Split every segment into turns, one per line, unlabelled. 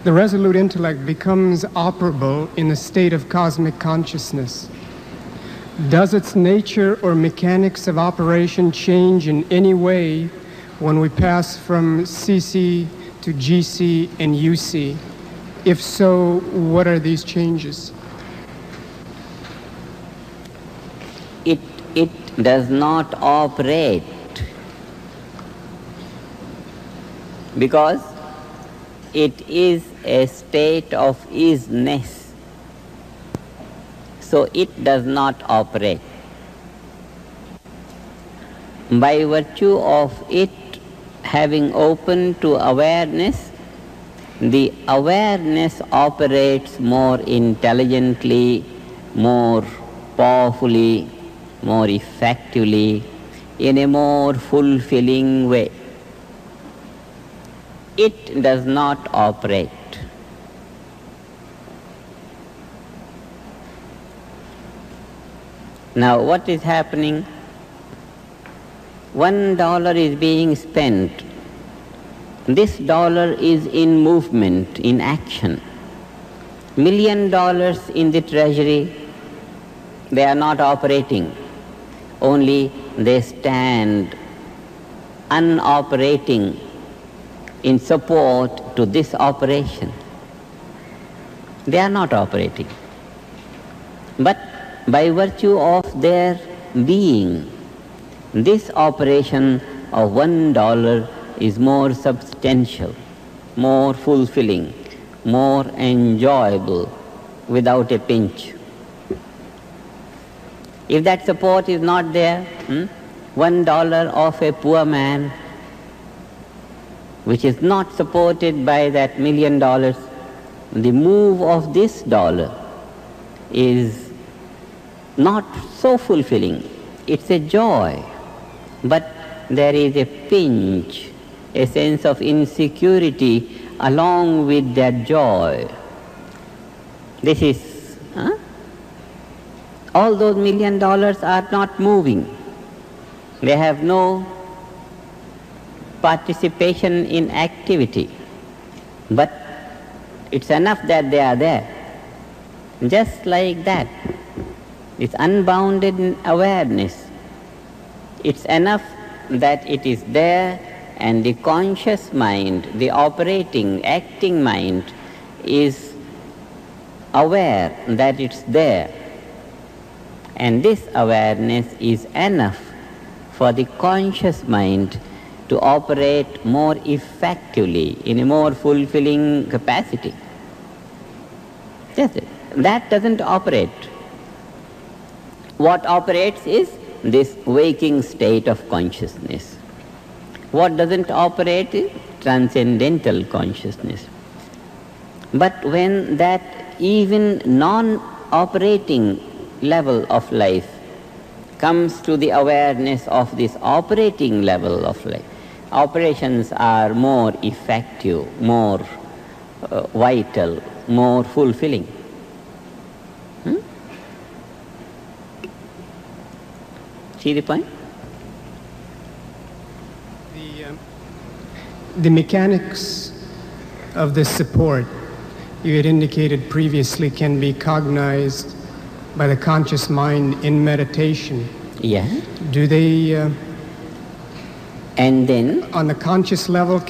the resolute intellect becomes operable in a state of cosmic consciousness, does its nature or mechanics of operation change in any way when we pass from CC to GC and UC? If so, what are these changes?
It does not operate because it is a state of isness. So it does not operate. By virtue of it having open to awareness, the awareness operates more intelligently, more powerfully, more effectively, in a more fulfilling way. It does not operate. Now what is happening? $1 is being spent. This dollar is in movement, in action. $1 million in the treasury, they are not operating. Only they stand unoperating in support to this operation. They are not operating. But by virtue of their being, this operation of $1 is more substantial, more fulfilling, more enjoyable, without a pinch. If that support is not there, $1 of a poor man, which is not supported by that $1 million, the move of this dollar is not so fulfilling. It's a joy, but there is a pinch, a sense of insecurity along with that joy. This is, all those $1 million are not moving. They have no participation in activity, but it's enough that they are there. Just like that, it's unbounded awareness. It's enough that it is there, and the conscious mind, the operating, acting mind, is aware that it's there. And this awareness is enough for the conscious mind to operate more effectively, in a more fulfilling capacity. That's it. That doesn't operate. What operates is this waking state of consciousness. What doesn't operate is transcendental consciousness. But when that even non-operating level of life comes to the awareness of this operating level of life, operations are more effective, more vital, more fulfilling. See the point?
The mechanics of this support, you had indicated previously, can be cognized by the conscious mind in meditation.
Yeah.
Do they,
and then,
on the conscious level,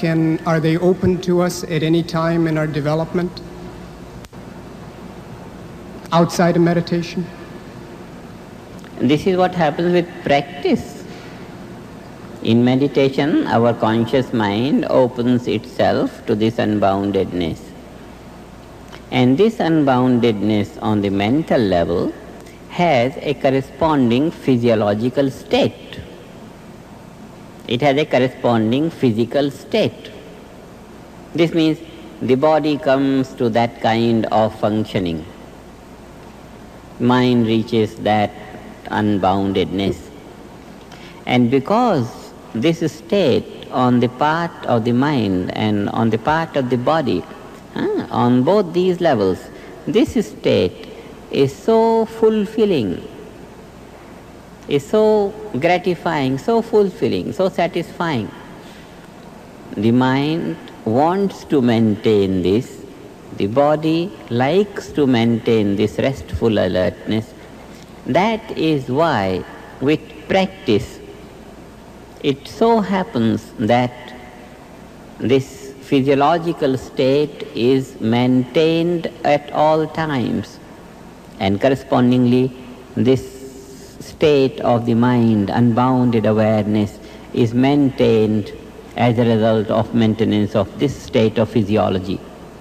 are they open to us at any time in our development? Outside of meditation?
this is what happens with practice. In meditation, our conscious mind opens itself to this unboundedness. And this unboundedness on the mental level has a corresponding physiological state. It has a corresponding physical state. This means the body comes to that kind of functioning. Mind reaches that unboundedness. And because this state on the part of the mind and on the part of the body, on both these levels, this state is so fulfilling, is so gratifying, so fulfilling, so satisfying. The mind wants to maintain this The body likes to maintain this restful alertness. That is why, with practice, it so happens that this physiological state is maintained at all times, and correspondingly this state of the mind, unbounded awareness, is maintained as a result of maintenance of this state of physiology.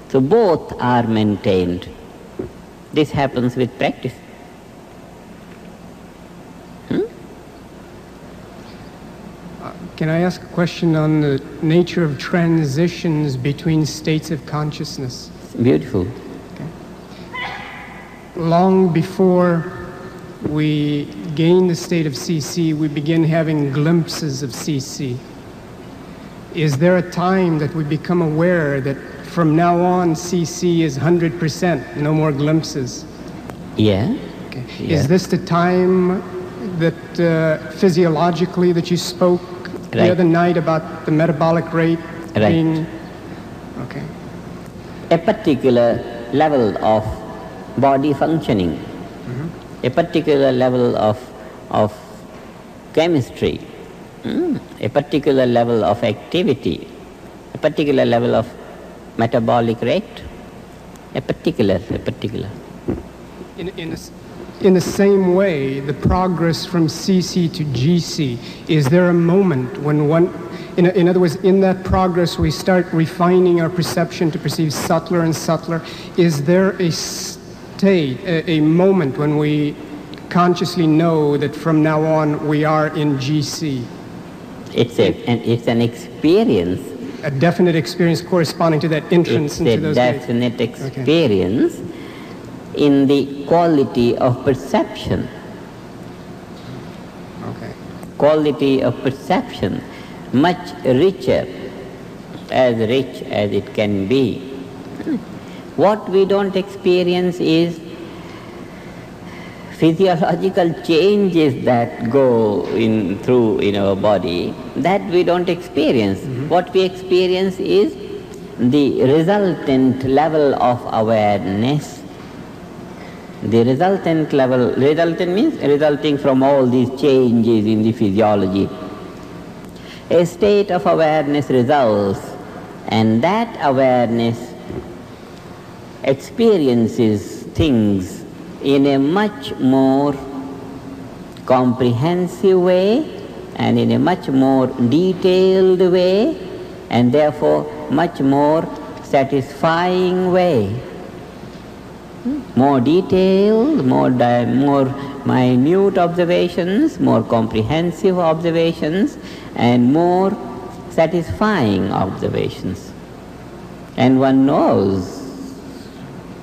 So both are maintained. This happens with practice.
Can I ask a question on the nature of transitions between states of consciousness?
Beautiful.
Okay. Long before we gain the state of CC, we begin having glimpses of CC. Is there a time that we become aware that from now on CC is 100%, no more glimpses?
Yeah.
Okay.
Yeah.
Is this the time that physiologically that you spoke the other night about the metabolic rate being... Okay.
A particular level of body functioning, a particular level of chemistry, a particular level of activity, a particular level of metabolic rate, a particular.
In the same way, the progress from CC to GC, is there a moment when one, in other words, in that progress we start refining our perception to perceive subtler and subtler? Is there a state, a moment when we consciously know that from now on we are in GC?
It's an experience.
A definite experience corresponding to that entrance into those states.
It's a definite experience in the quality of perception.
Okay.
Quality of perception, much richer, as rich as it can be. What we don't experience is physiological changes that go through in our body. That we don't experience. What we experience is the resultant level of awareness. The resultant level, resultant means resulting from all these changes in the physiology. A state of awareness results, and that awareness experiences things in a much more comprehensive way and in a much more detailed way, and therefore much more satisfying way. More detailed, more minute observations, more comprehensive observations, and more satisfying observations. And one knows.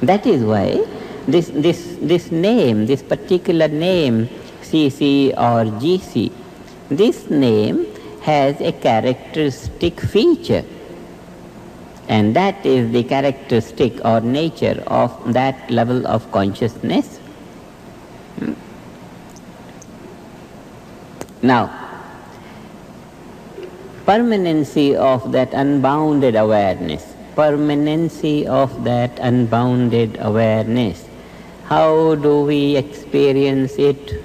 That is why this name, this particular name, CC or GC, this name has a characteristic feature. And that is the characteristic or nature of that level of consciousness. Now, permanency of that unbounded awareness, how do we experience it?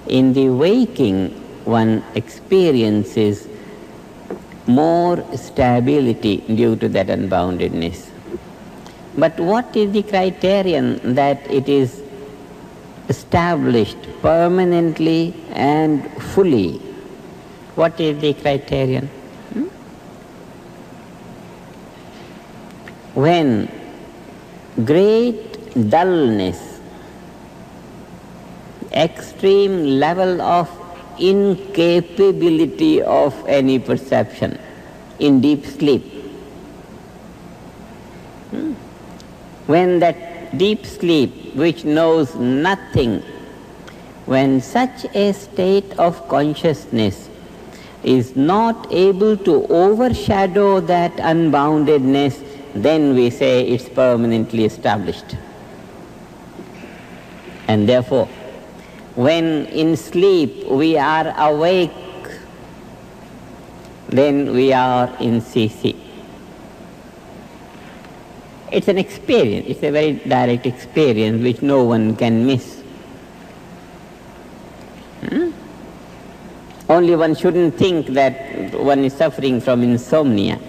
In the waking, one experiences more stability due to that unboundedness. But what is the criterion that it is established permanently and fully? What is the criterion? When great dullness, extreme level of incapability of any perception in deep sleep. When that deep sleep which knows nothing, when such a state of consciousness is not able to overshadow that unboundedness, then we say it's permanently established. And therefore, when in sleep we are awake, then we are in CC. It's an experience, it's a very direct experience which no one can miss. Only one shouldn't think that one is suffering from insomnia.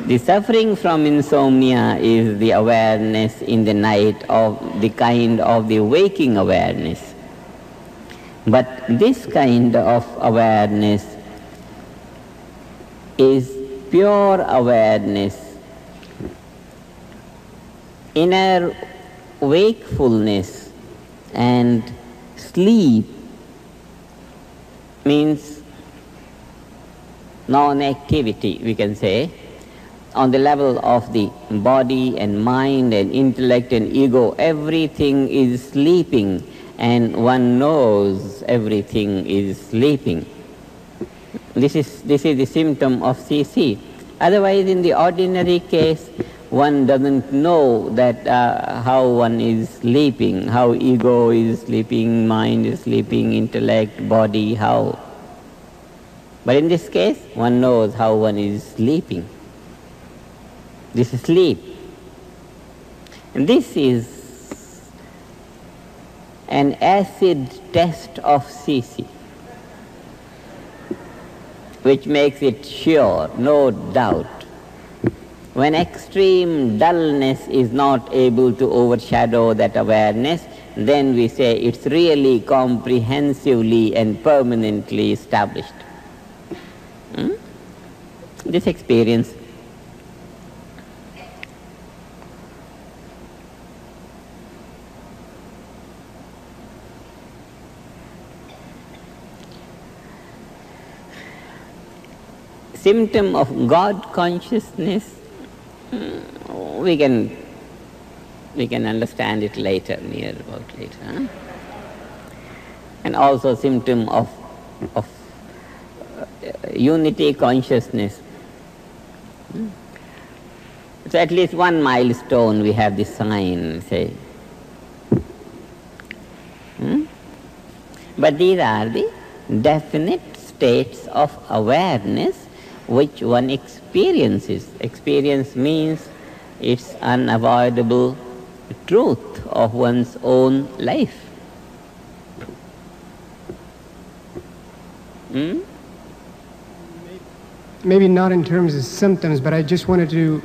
The suffering from insomnia is the awareness in the night of the kind of the waking awareness. But this kind of awareness is pure awareness, inner wakefulness, and sleep means non-activity, we can say, on the level of the body and mind and intellect and ego. Everything is sleeping, and one knows everything is sleeping. This is the symptom of CC. Otherwise, in the ordinary case, one doesn't know that how one is sleeping, how ego is sleeping, mind is sleeping, intellect, body, how. But in this case, one knows how one is sleeping. This is sleep. And this is an acid test of CC, which makes it sure, no doubt. When extreme dullness is not able to overshadow that awareness, then we say it's really comprehensively and permanently established. This experience symptom of God consciousness, we can understand it later, near about later. And also symptom of unity consciousness. So at least one milestone we have this sign, say. But these are the definite states of awareness which one experiences. Experience means it's unavoidable truth of one's own life.
Maybe not in terms of symptoms, but I just wanted to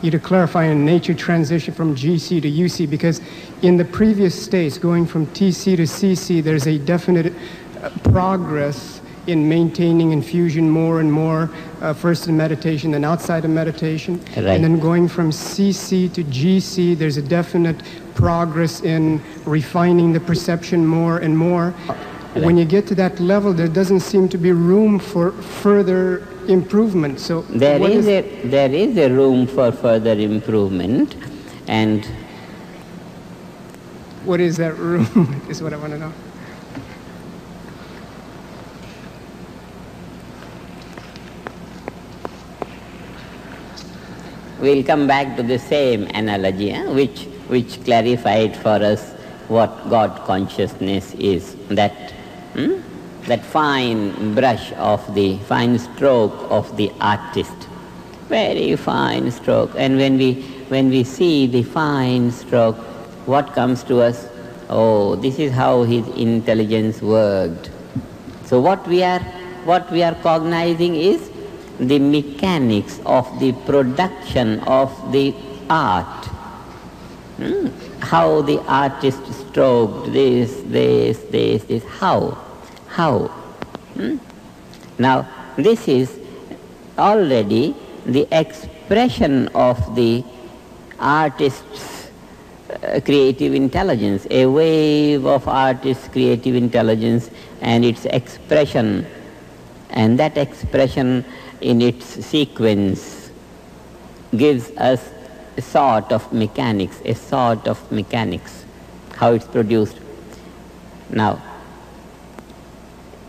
you to clarify in nature transition from GC to UC, because in the previous states, going from TC to CC, there's a definite progress in maintaining infusion more and more, first in meditation, then outside of meditation.
Right.
And then going from CC to GC, there's a definite progress in refining the perception more and more. Right. When you get to that level, there doesn't seem to be room for further improvement. So
there is a room for further improvement, and
what is that room is what I want to know.
we'll come back to the same analogy, which clarified for us what God consciousness is. That fine brush of the fine stroke of the artist, very fine stroke. And when we see the fine stroke, what comes to us? Oh, this is how his intelligence worked. So what we are cognizing is the mechanics of the production of the art. How the artist stroked this, how. Now, this is already the expression of the artist's creative intelligence, a wave of artist's creative intelligence and its expression, and that expression in its sequence gives us a sort of mechanics, how it's produced. Now,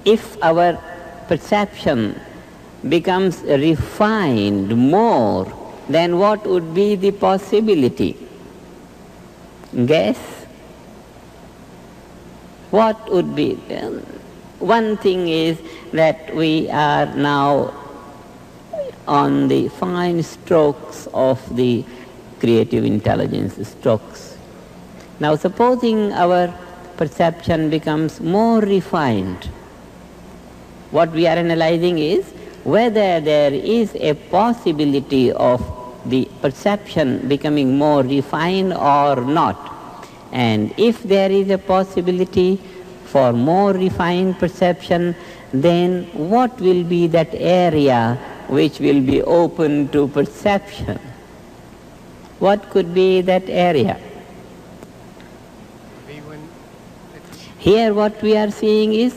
if our perception becomes refined more, then what would be the possibility? Guess? What would be? One thing is that we are now on the fine strokes of the creative intelligence strokes. Now supposing our perception becomes more refined, what we are analyzing is whether there is a possibility of the perception becoming more refined or not. And if there is a possibility for more refined perception, then what will be that area which will be open to perception? What could be that area? Here what we are seeing is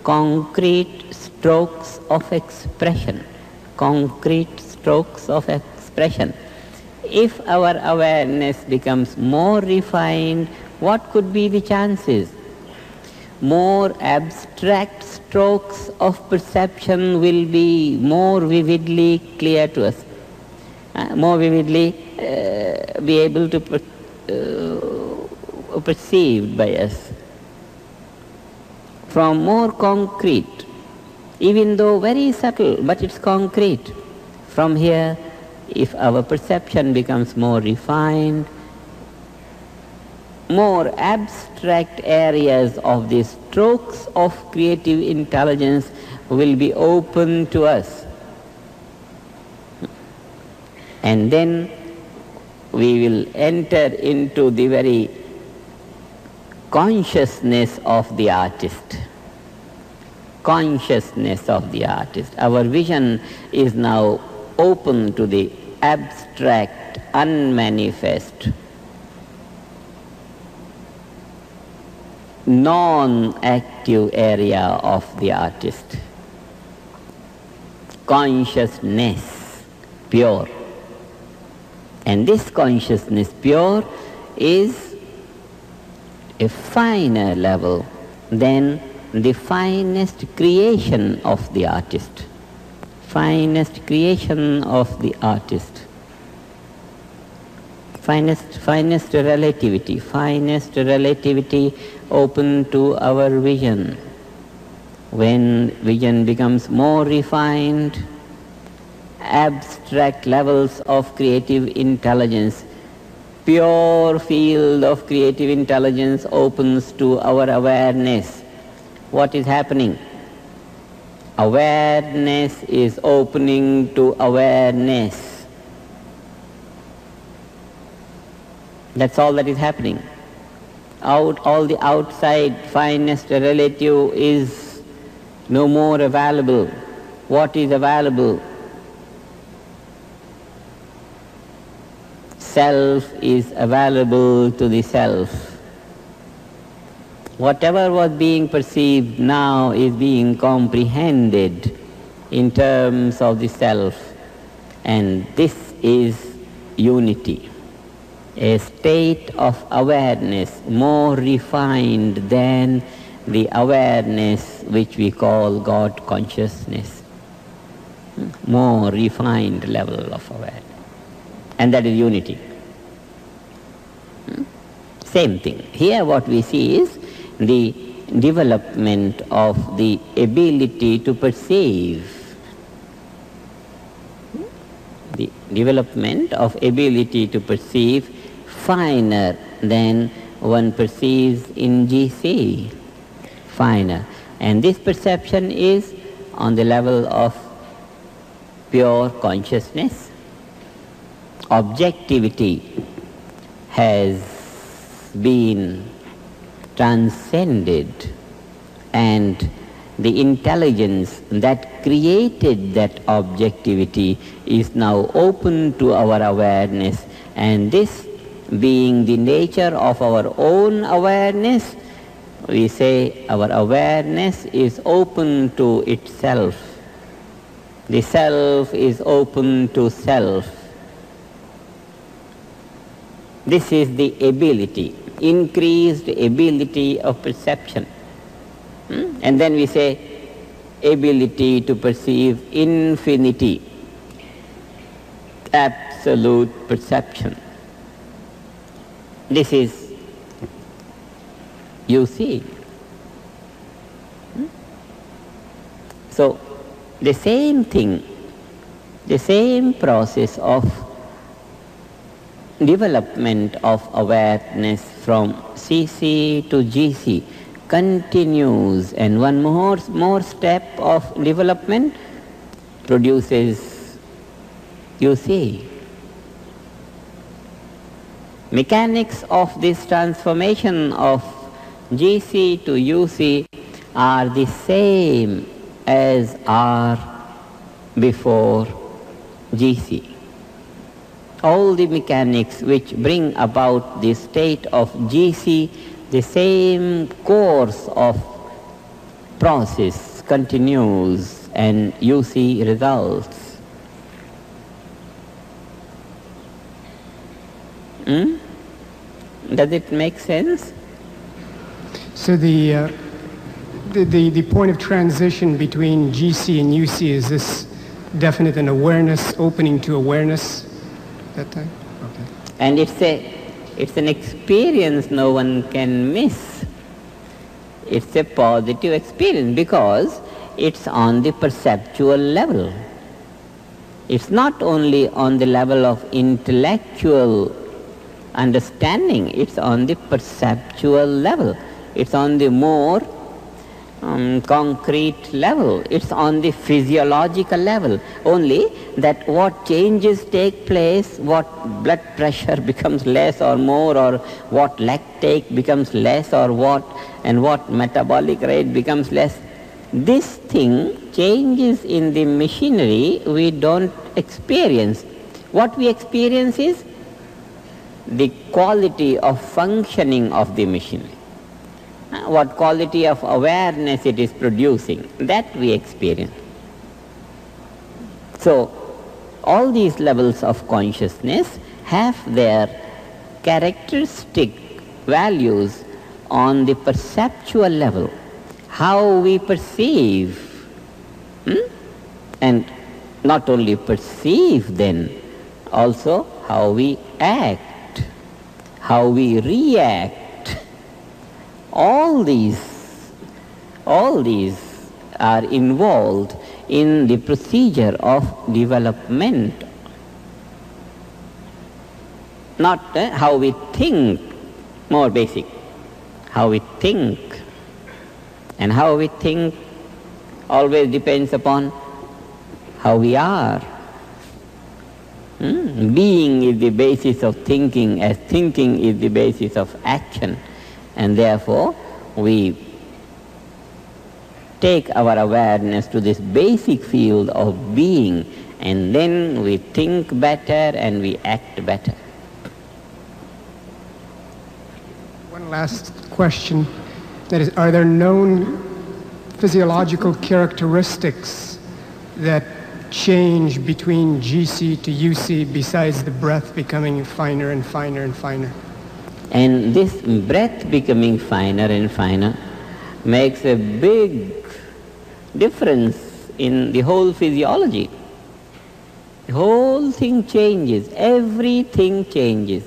concrete strokes of expression. Concrete strokes of expression. If our awareness becomes more refined, what could be the chances? More abstract strokes of perception will be more vividly clear to us, more vividly be able to perceived by us. From more concrete, even though very subtle, but it's concrete. From here, if our perception becomes more refined, more abstract areas of the strokes of creative intelligence will be open to us. And then we will enter into the very consciousness of the artist. Consciousness of the artist. Our vision is now open to the abstract, unmanifest, non-active area of the artist. Consciousness, pure. And this consciousness, pure, is a finer level than the finest creation of the artist. Finest creation of the artist. Finest relativity open to our vision. When vision becomes more refined, abstract levels of creative intelligence, pure field of creative intelligence opens to our awareness. What is happening? Awareness is opening to awareness. That's all that is happening. All the outside finest relative is no more available. What is available? Self is available to the self. Whatever was being perceived now is being comprehended in terms of the self. And this is unity. A state of awareness more refined than the awareness which we call God consciousness. More refined level of awareness. And that is unity. Same thing. Here what we see is the development of the ability to perceive. The development of ability to perceive finer than one perceives in GC. Finer. And this perception is on the level of pure consciousness. Objectivity has been transcended, and the intelligence that created that objectivity is now open to our awareness, and this being the nature of our own awareness, we say our awareness is open to itself. The self is open to self. This is the ability, increased ability of perception. And then we say ability to perceive infinity, absolute perception. This is, you see. So the same thing The same process of development of awareness from CC to GC continues, and one more step of development produces UC. Mechanics of this transformation of GC to UC are the same as are before GC. All the mechanics which bring about the state of GC, the same course of process continues and UC results. Does it make sense?
So the point of transition between GC and UC is this definite an awareness, opening to awareness that time? Okay.
And it's an experience no one can miss. It's a positive experience because it's on the perceptual level. It's not only on the level of intellectual understanding, it's on the perceptual level. It's on the more concrete level. It's on the physiological level. Only that what changes take place, what blood pressure becomes less or more, or what lactate becomes less or what, and what metabolic rate becomes less. This thing changes in the machinery we don't experience. What we experience is the quality of functioning of the machinery. What quality of awareness it is producing, that we experience. So, all these levels of consciousness have their characteristic values on the perceptual level, how we perceive, and not only perceive then, also how we act, how we react. All these are involved in the procedure of development. Not how we think, more basic, how we think. And how we think always depends upon how we are. Being is the basis of thinking, as thinking is the basis of action. And therefore, we take our awareness to this basic field of being, and then we think better and we act better.
One last question. That is, are there known physiological characteristics that change between GC to UC besides the breath becoming finer and finer and finer?
And this breath becoming finer and finer makes a big difference in the whole physiology. The whole thing changes, everything changes.